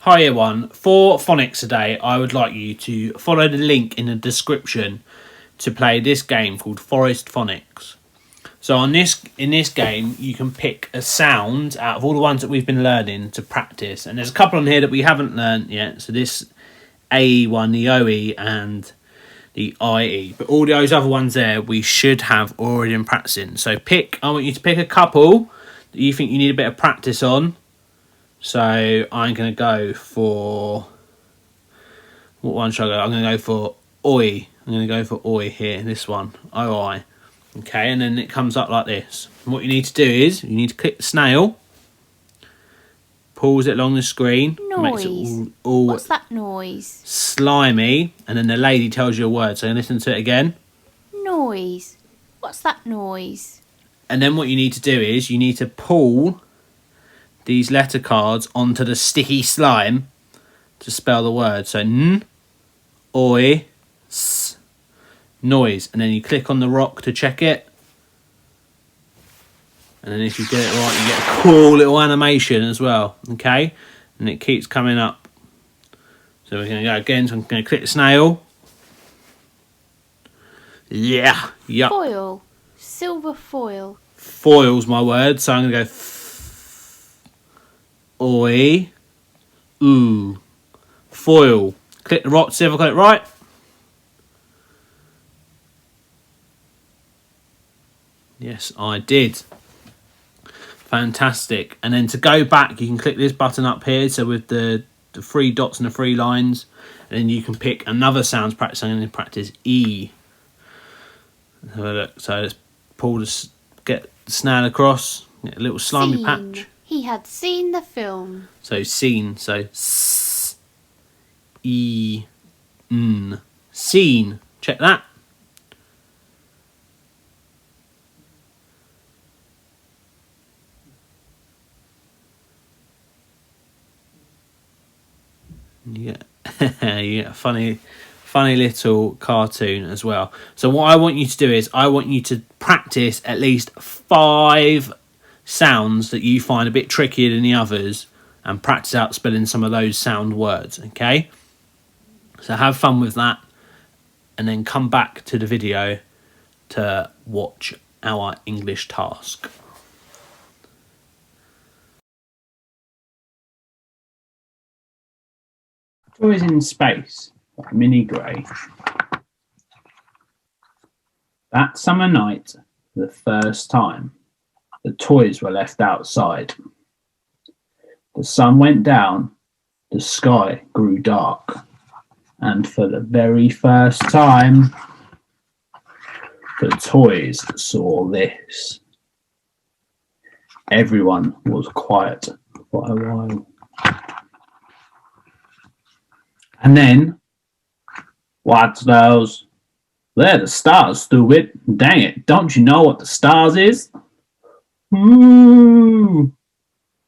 Hi everyone, for phonics today I would like you to follow the link in the description to play this game called Forest Phonics. So in this game you can pick a sound out of all the ones that we've been learning to practice, and there's a couple on here that we haven't learned yet. So this AE one, the OE and the IE, but all those other ones there we should have already been practicing. So I want you to pick a couple that you think you need a bit of practice on. So I'm going to go for... What one should I go? I'm going to go for Oi. I'm going to go for Oi here, this one. OI. Okay, and then it comes up like this. And what you need to do is, you need to click the snail. Pulls it along the screen. Noise. Makes it all What's that noise? slimy. And then the lady tells you a word. So listen to it again. Noise. What's that noise? And then what you need to do is, you need to pull these letter cards onto the sticky slime to spell the word. So N, Oi, S, noise. And then you click on the rock to check it. And then if you get it right, you get a cool little animation as well. Okay? And it keeps coming up. So we're going to go again. So I'm going to click the snail. Yeah. Yup. Foil. Silver foil. Foil's my word. So I'm going to go Oi. Ooh. Foil. Click the rock to see if I got it right. Yes, I did. Fantastic. And then to go back, you can click this button up here. So with the three dots and the three lines. And then you can pick another sounds practice. I'm going to practice E. Let's have a look. So let's get the snail across. Get a little slimy Scene. patch. He had seen the film. So scene. So S, E, N. Scene. Check that. You get a funny little cartoon as well. So what I want you to do is I want you to practice at least 5 sounds that you find a bit trickier than the others, and practice out spelling some of those sound words. Okay, so have fun with that, and then come back to the video to watch our English task. Toys in Space by Minnie Gray. That summer night, for the first time, the toys were left outside. The sun went down, the sky grew dark, and for the very first time, the toys saw this. Everyone was quiet for a while. And then, what's those? They're the stars, stupid. Dang it, don't you know what the stars is? Ooh,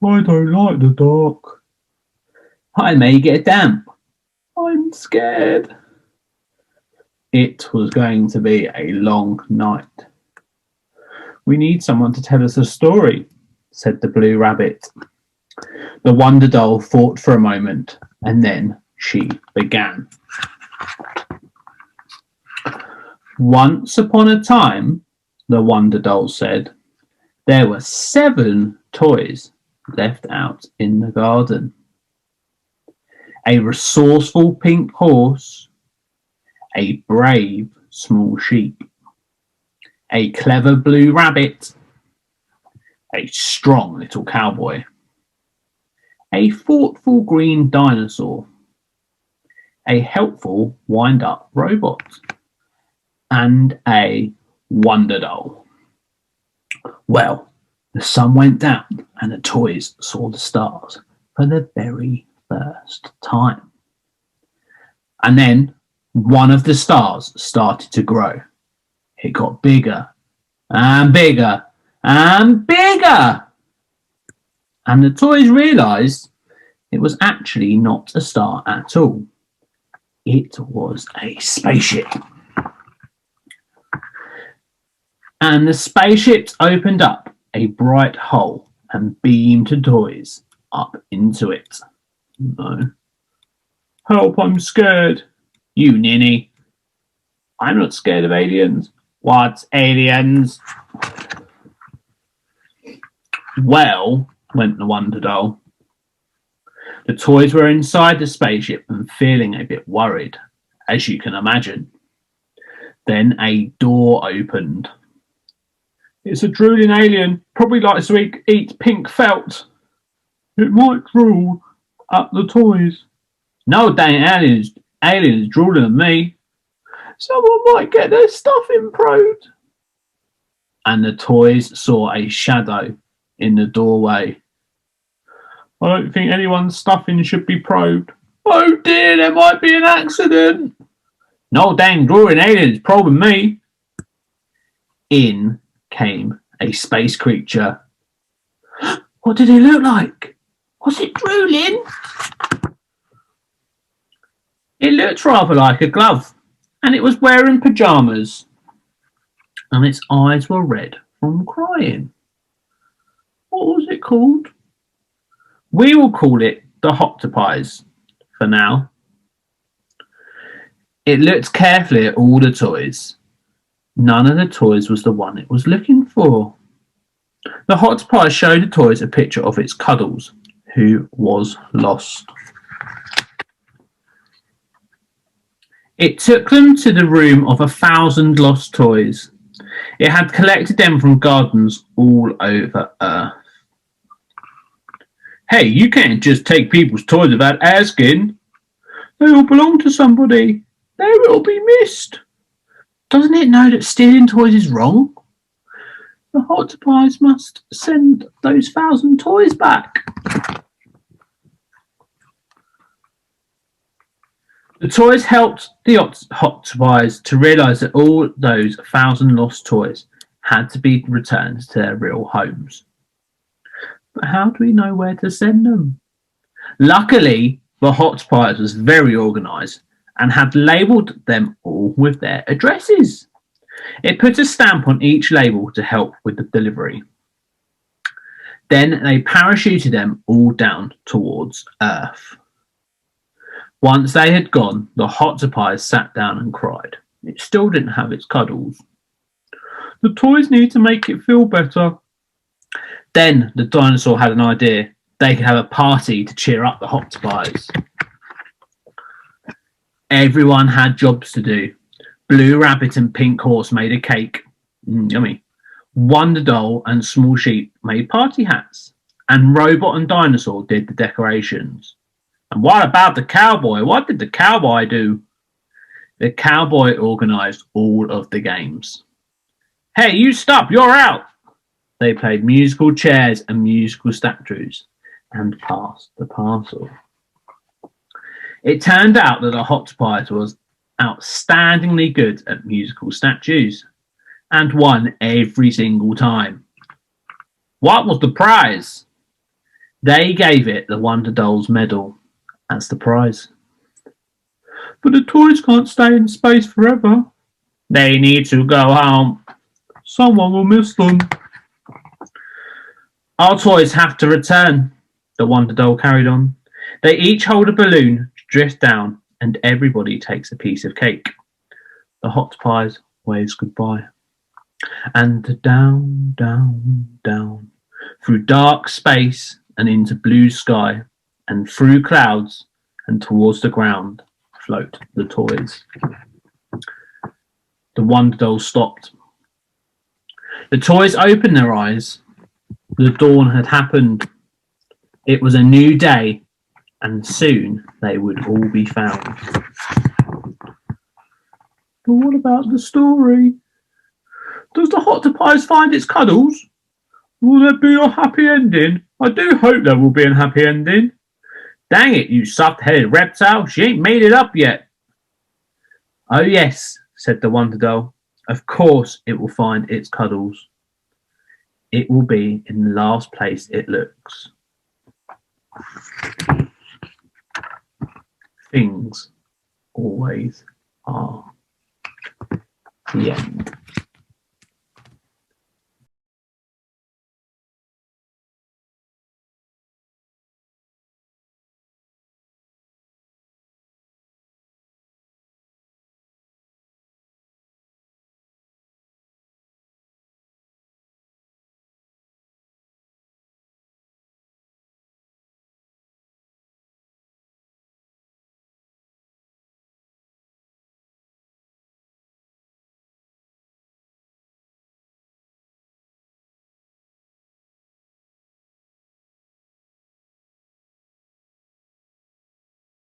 I don't like the dark. I may get damp. I'm scared. It was going to be a long night. We need someone to tell us a story, said the Blue Rabbit. The Wonder Doll thought for a moment, and then she began. Once upon a time, the Wonder Doll said, there were 7 toys left out in the garden. A resourceful pink horse, a brave small sheep, a clever blue rabbit, a strong little cowboy, a thoughtful green dinosaur, a helpful wind-up robot, and a Wonder Doll. Well, the sun went down and the toys saw the stars for the very first time. And then one of the stars started to grow. It got bigger and bigger and bigger. And the toys realised it was actually not a star at all. It was a spaceship. And the spaceship opened up a bright hole and beamed toys up into it. No. Help, I'm scared. You ninny. I'm not scared of aliens. What aliens? Well, went the Wonder Doll. The toys were inside the spaceship and feeling a bit worried, as you can imagine. Then a door opened. It's a drooling alien, probably likes to eat pink felt. It might drool at the toys. No dang aliens drooling at me. Someone might get their stuffing probed. And the toys saw a shadow in the doorway. I don't think anyone's stuffing should be probed. Oh dear, there might be an accident. No dang drooling aliens probing me. In came a space creature. What did it look like? Was it drooling? It looked rather like a glove, and it was wearing pyjamas, and its eyes were red from crying. What was it called? We will call it the Hoctopies for now. It looked carefully at all the toys. None of the toys was the one it was looking for. The Hoctopies showed the toys a picture of its Cuddles, who was lost. It took them to the room of 1,000 lost toys. It had collected them from gardens all over Earth. Hey, you can't just take people's toys without asking. They all belong to somebody. They will be missed. Doesn't it know that stealing toys is wrong? The Hoctopies must send those 1,000 toys back. The toys helped the Hoctopies to realise that all those 1,000 lost toys had to be returned to their real homes. But how do we know where to send them? Luckily, the Hoctopies was very organised and had labelled them all with their addresses. It put a stamp on each label to help with the delivery. Then they parachuted them all down towards Earth. Once they had gone, the Hoctopies sat down and cried. It still didn't have its Cuddles. The toys need to make it feel better. Then the dinosaur had an idea. They could have a party to cheer up the Hoctopies. Everyone had jobs to do. Blue Rabbit and Pink Horse made a cake. Yummy. Wonder Doll and Small Sheep made party hats. And Robot and Dinosaur did the decorations. And what about the cowboy? What did the cowboy do? The cowboy organised all of the games. Hey, you stop, you're out! They played musical chairs and musical statues and passed the parcel. It turned out that the Hoctopies was outstandingly good at musical statues and won every single time. What was the prize? They gave it the Wonder Dolls medal as the prize. But the toys can't stay in space forever. They need to go home. Someone will miss them. Our toys have to return, the Wonder Doll carried on. They each hold a balloon to drift down, and everybody takes a piece of cake. The Hoctopies waves goodbye. And down, down, down, through dark space and into blue sky, and through clouds and towards the ground float the toys. The Wonder Doll stopped. The toys opened their eyes. The dawn had happened. It was a new day, and soon they would all be found. But what about the story? Does the Hoctopies find its Cuddles? Will there be a happy ending? I do hope there will be a happy ending. Dang it, you soft-headed reptile. She ain't made it up yet. Oh yes, said the Wonder Doll. Of course it will find its Cuddles. It will be in the last place it looks. Things always are. The end.